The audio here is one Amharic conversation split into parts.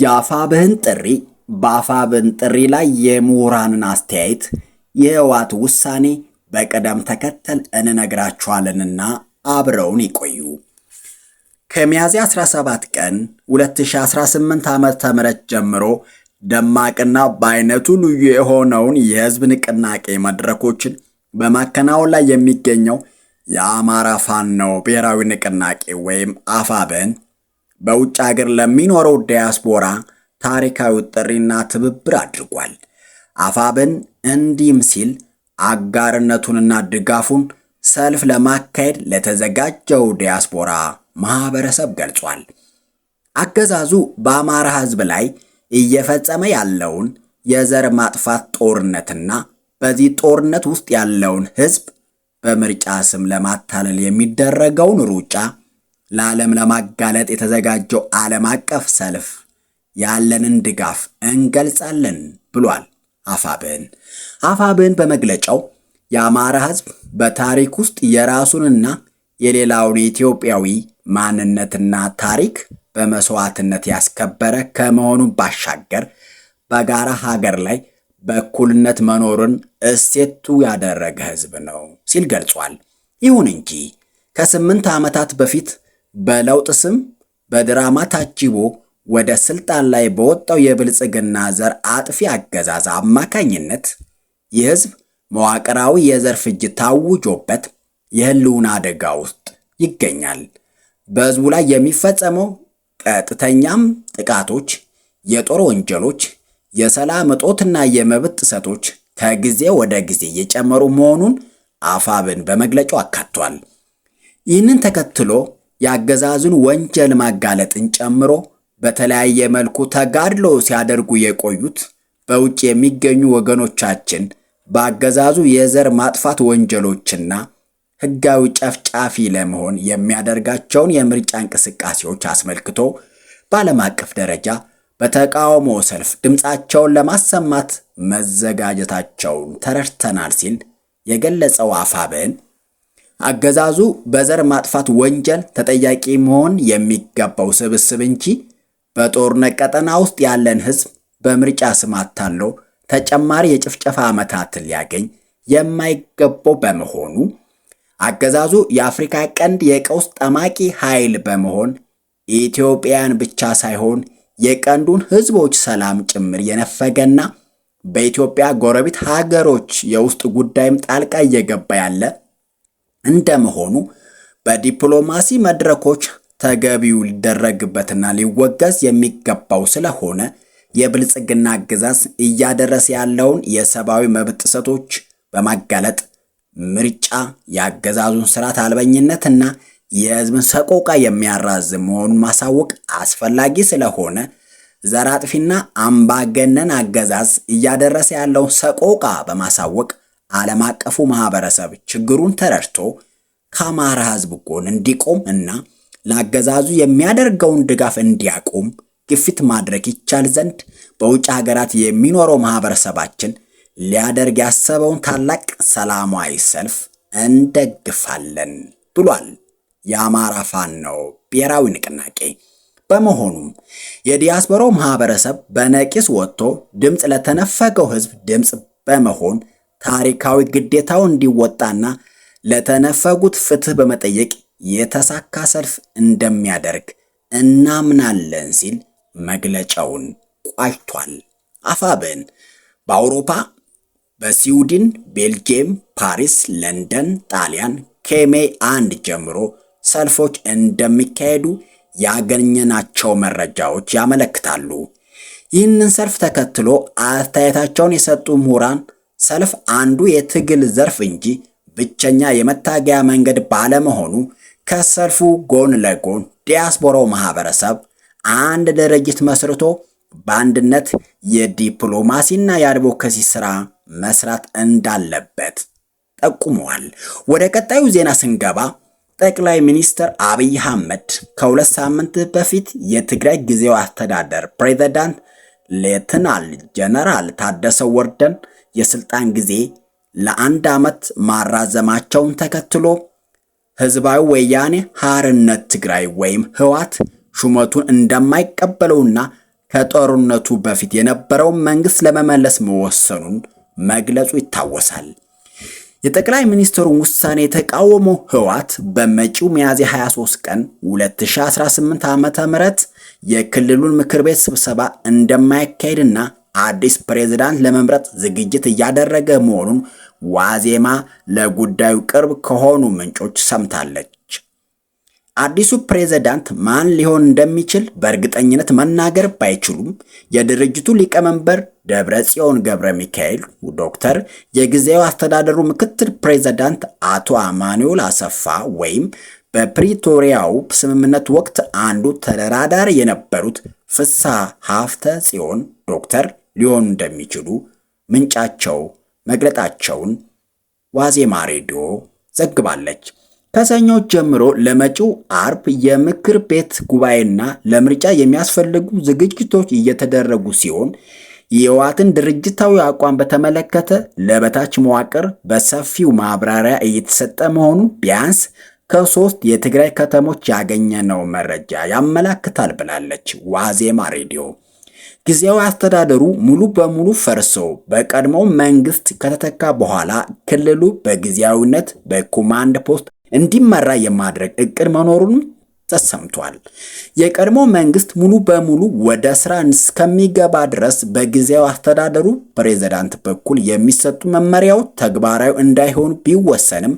የአፋብኃን ጥሪ በአፋብኃን ጥሪ ላይ የምሁራንን አስተያየት የህወሓት ውሳኔ በቅደም ተከተል እንነግራችኋለንና አብረውን ይቆዩ። ከሚያዝያ 17 ቀን 2018 ዓ.ም ጀምሮ ደማቅና በአይነቱ ልዩ የሆነውን የህዝብ ንቅናቄ መድረኮችን በማከናወን ላይ የሚገኘው የአማራ ፋኖ ብሔራዊ ንቅናቄ ወይም አፋብኃን በውጭ ሀገር ለሚኖረው ዲያስፖራ ታሪካዊ ጥሪና ትብብር አድርጓል። አፋብኃን እንዲህም ሲል አጋርነቱንና ድጋፉን ሰልፍ ለማካሄድ ለተዘጋጀው ዲያስፖራ ማህበረሰብ ገልጿል። አገዛዙ በአማራ ህዝብ ላይ እየፈጸመ ያለውን የዘር ማጥፋት ጦርነትና በዚህ ጦርነት ውስጥ ያለውን ህዝብ በምርጫ ስም ለማታለል የሚደረገውን ሩጫ ለዓለም ለማጋለጥ የተዘጋጀው ዓለም አቀፍ ሰልፍ ያለንን ድጋፍ እንገልጻለን ብሏል። አፋብኃን በመግለጫው የአማራ ህዝብ በታሪክ ውስጥ የራሱንና የሌላውን ኢትዮጵያዊ ማንነትና ታሪክ በመስዋዕትነት ያስከበረ ከመሆኑ ባሻገር በጋራ ሀገር ላይ በእኩልነት መኖርን እሴቱ ያደረገ ህዝብ ነው ሲል ገልጿል። ይሁን እንጂ ከ8 ዓመታት በፊት በለውጥ ስም በድራማ ታጅቦ ወደ ስልጣን ላይ በወጣው የብልጽግና ዘር አጥፊ አገዛዝ አማካኝነት የህዝብ መዋቅራዊ የዘር ፍጅት ታውጆበት የህልውና አደጋ ውስጥ ይገኛል። በህዝቡ ላይ የሚፈጸመው ቀጥተኛም ጥቃቶች፣ የጦር ወንጀሎች፣ የሰላም እጦትና የመብት ጥሰቶች ከጊዜ ወደ ጊዜ እየጨመሩ መሆኑን አፋብኃን በመግለጫው አካቷል። ይህንን ተከትሎ የአገዛዙን ወንጀል ማጋለጥን ጨምሮ በተለያየ መልኩ ተጋድሎ ሲያደርጉ የቆዩት በውጭ የሚገኙ ወገኖቻችን በአገዛዙ የዘር ማጥፋት ወንጀሎችና ህጋዊ ጨፍጫፊ ለመሆን የሚያደርጋቸውን የምርጫ እንቅስቃሴዎች አስመልክቶ በዓለም አቀፍ ደረጃ በተቃውሞ ሰልፍ ድምፃቸውን ለማሰማት መዘጋጀታቸውን ተረድተናል ሲል የገለጸው አፋብኃን አገዛዙ በዘር ማጥፋት ወንጀል ተጠያቂ መሆን የሚገባው ስብስብ እንጂ በጦርነት ቀጠና ውስጥ ያለን ህዝብ በምርጫ ስም አታሎ ተጨማሪ የጭፍጨፋ ዓመታትን ሊያገኝ የማይገባው በመሆኑ አገዛዙ የአፍሪካ ቀንድ የቀውስ ጠማቂ ኃይል በመሆን ኢትዮጵያን ብቻ ሳይሆን የቀንዱን ህዝቦች ሰላም ጭምር የነፈገና በኢትዮጵያ ጎረቤት ሀገሮች የውስጥ ጉዳይም ጣልቃ እየገባ ያለ እንደመሆኑ በዲፕሎማሲ መድረኮች ተገቢው ሊደረግበትና ሊወገዝ የሚገባው ስለሆነ የብልጽግና አገዛዝ እያደረሰ ያለውን የሰብአዊ መብት ጥሰቶች በማጋለጥ ምርጫ የአገዛዙን ስርዓት አልበኝነትና የህዝብን ሰቆቃ የሚያራዝም መሆኑን ማሳወቅ አስፈላጊ ስለሆነ ዘር አጥፊና አምባገነን አገዛዝ እያደረሰ ያለውን ሰቆቃ በማሳወቅ ዓለም አቀፉ ማህበረሰብ ችግሩን ተረድቶ ከአማራ ህዝብ ጎን እንዲቆም እና ለአገዛዙ የሚያደርገውን ድጋፍ እንዲያቆም ግፊት ማድረግ ይቻል ዘንድ በውጭ ሀገራት የሚኖረው ማህበረሰባችን ሊያደርግ ያሰበውን ታላቅ ሰላማዊ ሰልፍ እንደግፋለን ብሏል የአማራ ፋኖ ብሔራዊ ንቅናቄ። በመሆኑም የዲያስፖራው ማህበረሰብ በነቂስ ወጥቶ ድምፅ ለተነፈገው ህዝብ ድምፅ በመሆን ታሪካዊ ግዴታው እንዲወጣና ለተነፈጉት ፍትህ በመጠየቅ የተሳካ ሰልፍ እንደሚያደርግ እናምናለን ሲል መግለጫውን ቋጭቷል። አፋብኃን በአውሮፓ በስዊድን፣ ቤልጅየም፣ ፓሪስ፣ ለንደን፣ ጣሊያን ከሜይ 1 ጀምሮ ሰልፎች እንደሚካሄዱ ያገኘናቸው መረጃዎች ያመለክታሉ። ይህንን ሰልፍ ተከትሎ አስተያየታቸውን የሰጡ ምሁራን ሰልፍ አንዱ የትግል ዘርፍ እንጂ ብቸኛ የመታገያ መንገድ ባለመሆኑ ከሰልፉ ጎን ለጎን ዲያስፖራው ማህበረሰብ አንድ ድርጅት መስርቶ በአንድነት የዲፕሎማሲና የአድቮኬሲ ስራ መስራት እንዳለበት ጠቁመዋል። ወደ ቀጣዩ ዜና ስንገባ ጠቅላይ ሚኒስትር አብይ አህመድ ከ2 ሳምንት በፊት የትግራይ ጊዜያዊ አስተዳደር ፕሬዝዳንት ሌተናል ጀነራል ታደሰ ወረደን የስልጣን ጊዜ ለ1 ዓመት ማራዘማቸውን ተከትሎ ህዝባዊ ወያኔ ሓርነት ትግራይ ወይም ህወሓት ሹመቱን እንደማይቀበለውና ከጦርነቱ በፊት የነበረውን መንግስት ለመመለስ መወሰኑን መግለጹ ይታወሳል። የጠቅላይ ሚኒስትሩን ውሳኔ የተቃወመው ህወሓት በመጪው ሚያዝያ 23 ቀን 2018 ዓ.ም የክልሉን ምክር ቤት ስብሰባ እንደማይካሄድና አዲስ ፕሬዝዳንት ለመምረጥ ዝግጅት እያደረገ መሆኑን ዋዜማ ለጉዳዩ ቅርብ ከሆኑ ምንጮች ሰምታለች። አዲሱ ፕሬዝዳንት ማን ሊሆን እንደሚችል በእርግጠኝነት መናገር ባይችሉም የድርጅቱ ሊቀመንበር ደብረጽዮን ገብረ ሚካኤል ዶክተር፣ የጊዜያዊ አስተዳደሩ ምክትል ፕሬዝዳንት አቶ አማኑኤል አሰፋ ወይም በፕሪቶሪያው ስምምነት ወቅት አንዱ ተደራዳሪ የነበሩት ፍስሐ ሀብተ ጽዮን ዶክተር ሊሆኑ እንደሚችሉ ምንጫቸው መግለጣቸውን ዋዜማ ሬዲዮ ዘግባለች። ከሰኞ ጀምሮ ለመጪው አርብ የምክር ቤት ጉባኤና ለምርጫ የሚያስፈልጉ ዝግጅቶች እየተደረጉ ሲሆን የህወሓትን ድርጅታዊ አቋም በተመለከተ ለበታች መዋቅር በሰፊው ማብራሪያ እየተሰጠ መሆኑ ቢያንስ ከ3 የትግራይ ከተሞች ያገኘነው መረጃ ያመላክታል ብላለች ዋዜማ ሬዲዮ። ጊዜያዊ አስተዳደሩ ሙሉ በሙሉ ፈርሶ በቀድሞው መንግስት ከተተካ በኋላ ክልሉ በጊዜያዊነት በኮማንድ ፖስት እንዲመራ የማድረግ እቅድ መኖሩን ተሰምቷል። የቀድሞ መንግስት ሙሉ በሙሉ ወደ ስራ እስከሚገባ ድረስ በጊዜያዊ አስተዳደሩ ፕሬዝዳንት በኩል የሚሰጡ መመሪያዎች ተግባራዊ እንዳይሆኑ ቢወሰንም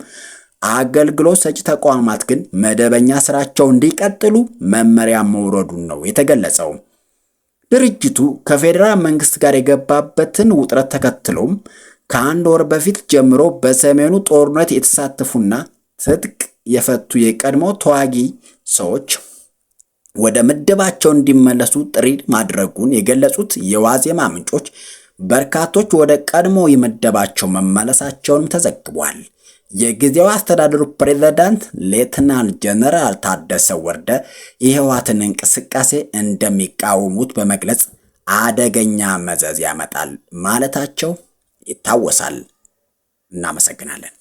አገልግሎት ሰጪ ተቋማት ግን መደበኛ ስራቸው እንዲቀጥሉ መመሪያ መውረዱን ነው የተገለጸው። ድርጅቱ ከፌዴራል መንግስት ጋር የገባበትን ውጥረት ተከትሎም ከአንድ ወር በፊት ጀምሮ በሰሜኑ ጦርነት የተሳተፉና ትጥቅ የፈቱ የቀድሞ ተዋጊ ሰዎች ወደ ምድባቸው እንዲመለሱ ጥሪ ማድረጉን የገለጹት የዋዜማ ምንጮች በርካቶች ወደ ቀድሞ የምድባቸው መመለሳቸውንም ተዘግቧል። የጊዜያዊ አስተዳደሩ ፕሬዝዳንት ሌተናል ጀነራል ታደሰ ወረደ የህወሓትን እንቅስቃሴ እንደሚቃወሙት በመግለጽ አደገኛ መዘዝ ያመጣል ማለታቸው ይታወሳል። እናመሰግናለን።